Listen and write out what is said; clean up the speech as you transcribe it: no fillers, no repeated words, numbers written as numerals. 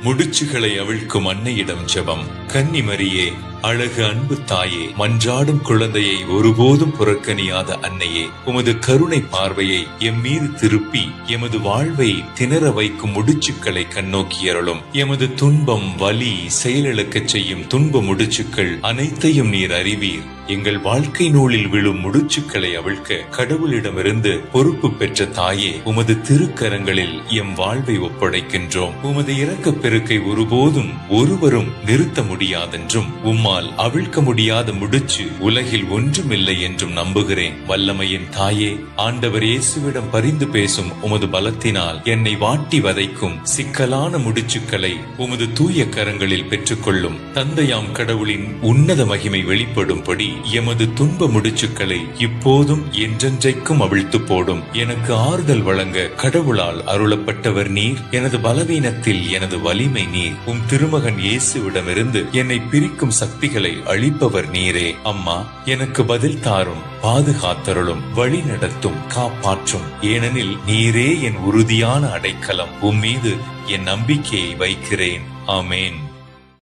முடிச்சுகளை அவிழ்க்கும் அன்னையிடம் ஜெபம். கன்னிமரியே, அழகு அன்பு தாயே, மன்றாடும் குழந்தையை ஒருபோதும் புறக்கணியாத அன்னையே, உமது கருணை பார்வையை எம் மீது திருப்பி எமது வாழ்வை திணற வைக்கும் முடிச்சுக்களை கண்ணோக்கியருளும். எமது துன்பம், வலி, செயலிழக்கச் செய்யும் துன்ப முடிச்சுக்கள் அனைத்தையும் நீர் அறிவீர். எங்கள் வாழ்க்கை நூலில் விழும் முடிச்சுக்களை அவிழ்க்க கடவுளிடமிருந்து பொறுப்பு பெற்ற தாயே, உமது திருக்கரங்களில் எம் வாழ்வை ஒப்படைக்கின்றோம். உமது இரக்கப் பெருக்கை ஒருபோதும் ஒருவரும் நிறுத்த முடியாதென்றும், உம்மால் அவிழ்க்க முடியாத முடிச்சு உலகில் ஒன்றுமில்லை என்றும் நம்புகிறேன். வல்லமையின் தாயே, ஆண்டவர் இயேசுவிடம் பரிந்து பேசும் உமது பலத்தினால் என்னை வாட்டி வதைக்கும் சிக்கலான முடிச்சுக்களை உமது தூய கரங்களில் பெற்றுக்கொள்ளும். தந்தையாம் கடவுளின் உன்னத மகிமை வெளிப்படும்படி எமது துன்ப முடிச்சுக்களை இப்போதும் என்றென்றைக்கும் அவிழ்த்து போடும். எனக்கு ஆறுதல் வழங்க கடவுளால் அருளப்பட்டவர் நீர். எனது பலவீனத்தில் எனது வலிமை நீர். உம் திருமகன் இயேசுவிடமிருந்து என்னை பிரிக்கும் சக்திகளை அழிப்பவர் நீரே. அம்மா, எனக்கு பதில் தாரும், பாதுகாத்தருளும், வழி நடத்தும், காப்பாற்றும். ஏனெனில் நீரே என் உறுதியான அடைக்கலம். உம்மீது என் நம்பிக்கையை வைக்கிறேன். ஆமேன்.